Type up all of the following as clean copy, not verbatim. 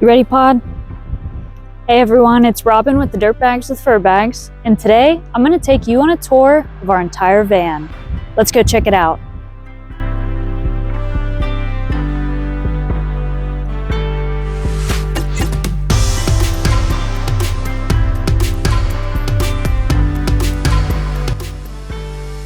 You ready, pod? Hey everyone, it's Robin with the Dirtbags with Furbags, and today I'm going to take you on a tour of our entire van. Let's go check it out.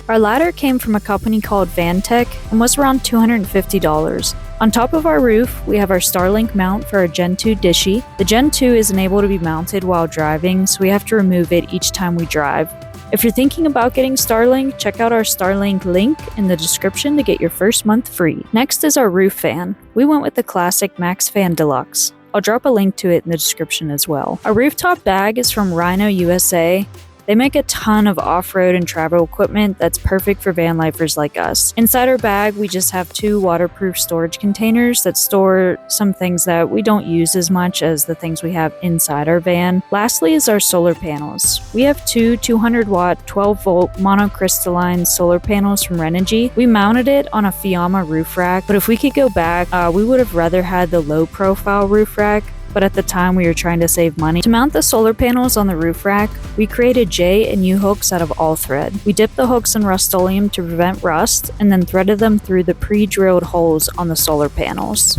Our ladder came from a company called Vantech and was around $250. On top of our roof, we have our Starlink mount for our Gen 2 dishy. The Gen 2 isn't able to be mounted while driving, so we have to remove it each time we drive. If you're thinking about getting Starlink, check out our Starlink link in the description to get your first month free. Next is our roof fan. We went with the classic Max Fan Deluxe. I'll drop a link to it in the description as well. Our rooftop bag is from Rhino USA. They make a ton of off-road and travel equipment that's perfect for van lifers like us. Inside our bag, we just have 2 waterproof storage containers that store some things that we don't use as much as the things we have inside our van. Lastly is our solar panels. We have 2 200-watt, 12-volt monocrystalline solar panels from Renogy. We mounted it on a Fiamma roof rack, but if we could go back, we would have rather had the low-profile roof rack. But at the time we were trying to save money. To mount the solar panels on the roof rack, we created J and U hooks out of all thread. We dipped the hooks in Rust-Oleum to prevent rust and then threaded them through the pre-drilled holes on the solar panels.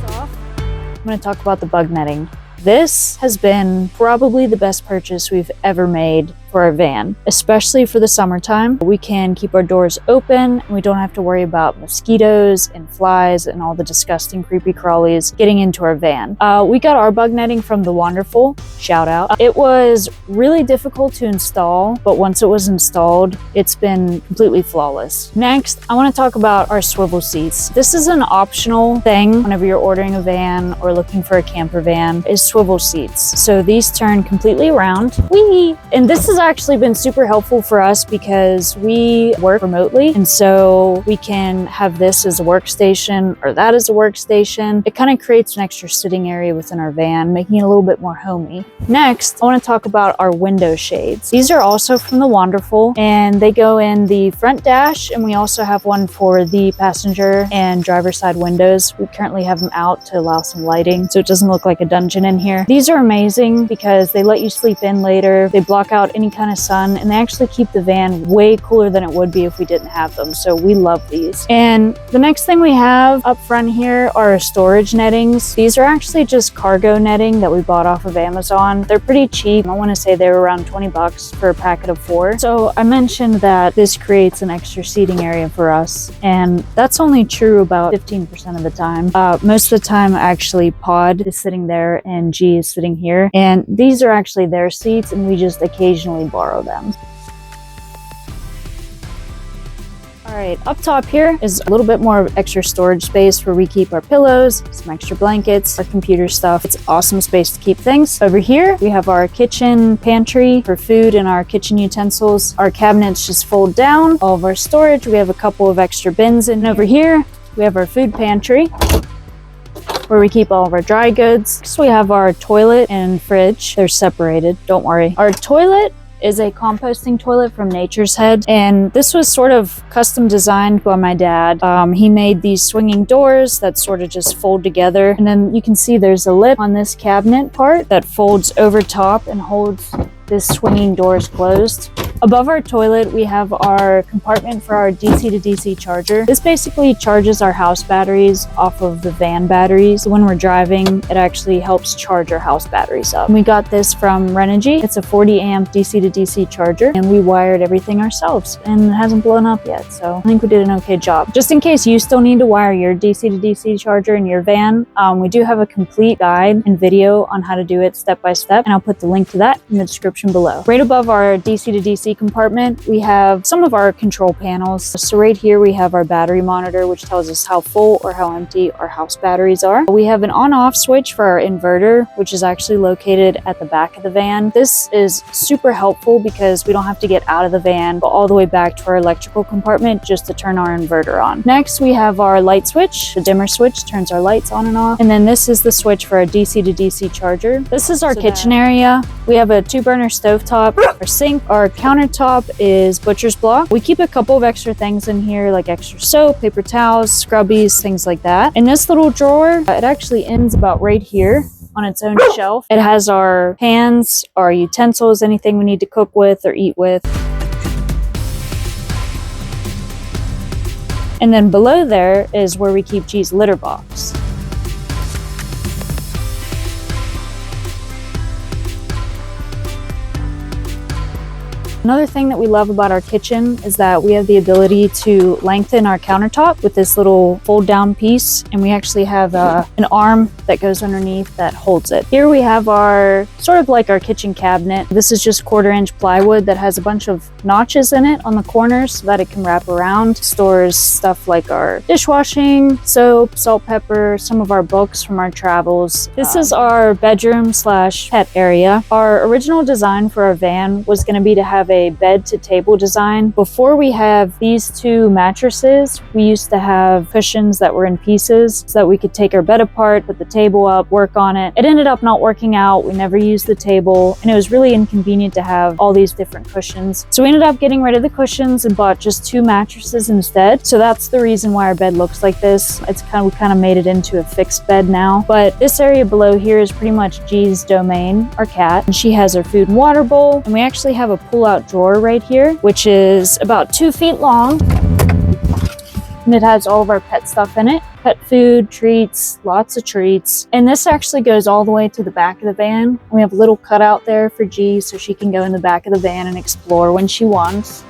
I'm going to talk about the bug netting. This has been probably the best purchase we've ever made for our van, especially for the summertime. We can keep our doors open and we don't have to worry about mosquitoes and flies and all the disgusting creepy crawlies getting into our van. We got our bug netting from The Wonderful, shout out. It was really difficult to install, but once it was installed, it's been completely flawless. Next, I want to talk about our swivel seats. This is an optional thing whenever you're ordering a van or looking for a camper van, is swivel seats. So these turn completely around. Whee! And this has actually been super helpful for us because we work remotely, and so we can have this as a workstation or that as a workstation. It kind of creates an extra sitting area within our van, making it a little bit more homey. Next, I want to talk about our window shades. These are also from The Wonderful, and they go in the front dash, and we also have one for the passenger and driver side windows. We currently have them out to allow some lighting so it doesn't look like a dungeon in here. These are amazing because they let you sleep in later. They block out any kind of sun, and they actually keep the van way cooler than it would be if we didn't have them. So we love these. And the next thing we have up front here are storage nettings. These are actually just cargo netting that we bought off of Amazon. They're pretty cheap. I want to say they were around 20 bucks for a packet of 4. So I mentioned that this creates an extra seating area for us, and that's only true about 15% of the time. Most of the time, actually, Pod is sitting there and G is sitting here, and these are actually their seats, and we just occasionally borrow them. All right, up top here is a little bit more of extra storage space where we keep our pillows, some extra blankets, our computer stuff. It's awesome space to keep things. Over here, we have our kitchen pantry for food and our kitchen utensils. Our cabinets just fold down. All of our storage, we have a couple of extra bins. And over here, we have our food pantry, where we keep all of our dry goods. So we have our toilet and fridge. They're separated, don't worry. Our toilet is a composting toilet from Nature's Head, and this was sort of custom designed by my dad. He made these swinging doors that sort of just fold together, and then you can see there's a lip on this cabinet part that folds over top and holds this swinging doors closed. Above our toilet, we have our compartment for our DC to DC charger. This basically charges our house batteries off of the van batteries. So when we're driving, it actually helps charge our house batteries up. And we got this from Renogy. It's a 40 amp DC to DC charger, and we wired everything ourselves, and it hasn't blown up yet. So I think we did an okay job. Just in case you still need to wire your DC to DC charger in your van, we do have a complete guide and video on how to do it step by step, and I'll put the link to that in the description below. Right above our DC to DC compartment, we have some of our control panels. So right here we have our battery monitor, which tells us how full or how empty our house batteries are. We have an on-off switch for our inverter, which is actually located at the back of the van. This is super helpful because we don't have to get out of the van, go all the way back to our electrical compartment just to turn our inverter on. Next, we have our light switch. The dimmer switch turns our lights on and off. And then this is the switch for our DC to DC charger. This is our kitchen area We have a 2-burner stovetop, our sink, our countertop is butcher's block. We keep a couple of extra things in here like extra soap, paper towels, scrubbies, things like that. In this little drawer, it actually ends about right here on its own shelf. It has our pans, our utensils, anything we need to cook with or eat with. And then below there is where we keep G's litter box. Another thing that we love about our kitchen is that we have the ability to lengthen our countertop with this little fold down piece, and we actually have an arm that goes underneath that holds it. Here we have our sort of like our kitchen cabinet. This is just 1/4-inch plywood that has a bunch of notches in it on the corners so that it can wrap around. Stores stuff like our dishwashing, soap, salt, pepper, some of our books from our travels. This is our bedroom / pet area. Our original design for our van was going to be to have a bed to table design. Before we have these 2 mattresses, we used to have cushions that were in pieces so that we could take our bed apart, put the table up, work on it. It ended up not working out. We never used the table, and it was really inconvenient to have all these different cushions. So we ended up getting rid of the cushions and bought just 2 mattresses instead. So that's the reason why our bed looks like this. We kind of made it into a fixed bed now. But this area below here is pretty much G's domain, our cat. And she has her food and water bowl, and we actually have a pull-out drawer right here, which is about 2 feet long, and it has all of our pet stuff in it. Pet food, treats, lots of treats. And this actually goes all the way to the back of the van. We have a little cutout there for G so she can go in the back of the van and explore when she wants.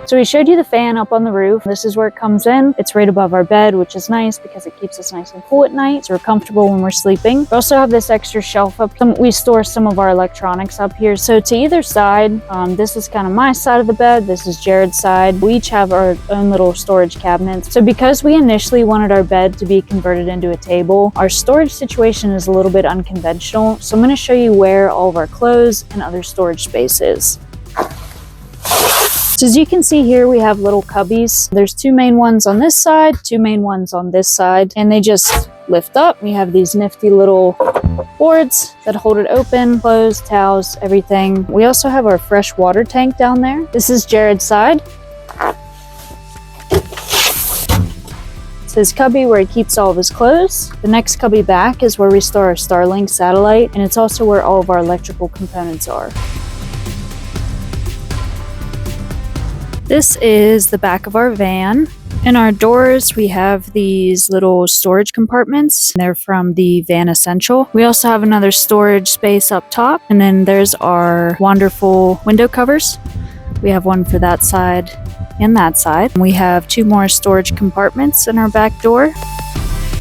So we showed you the fan up on the roof. This is where it comes in. It's right above our bed, which is nice because it keeps us nice and cool at night, so we're comfortable when we're sleeping. We also have this extra shelf up. We store some of our electronics up here. So to either side, this is kind of my side of the bed. This is Jared's side. We each have our own little storage cabinets. So because we initially wanted our bed to be converted into a table, our storage situation is a little bit unconventional. So I'm going to show you where all of our clothes and other storage space is. So as you can see here, we have little cubbies. There's 2 main ones on this side, 2 main ones on this side, and they just lift up. We have these nifty little boards that hold it open, clothes, towels, everything. We also have our fresh water tank down there. This is Jared's side. It's his cubby where he keeps all of his clothes. The next cubby back is where we store our Starlink satellite, and it's also where all of our electrical components are. This is the back of our van. In our doors, we have these little storage compartments. They're from the Van Essential. We also have another storage space up top, and then there's our wonderful window covers. We have one for that side and that side. We have 2 more storage compartments in our back door.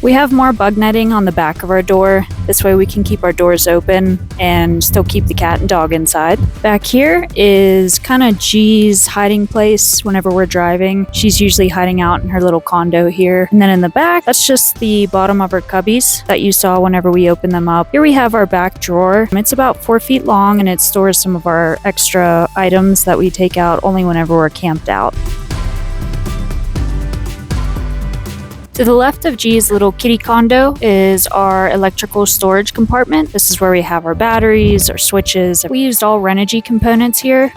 We have more bug netting on the back of our door. This way we can keep our doors open and still keep the cat and dog inside. Back here is kind of G's hiding place whenever we're driving. She's usually hiding out in her little condo here. And then in the back, that's just the bottom of her cubbies that you saw whenever we opened them up. Here we have our back drawer. It's about 4 feet long, and it stores some of our extra items that we take out only whenever we're camped out. To the left of G's little kitty condo is our electrical storage compartment. This is where we have our batteries, our switches. We used all Renogy components here.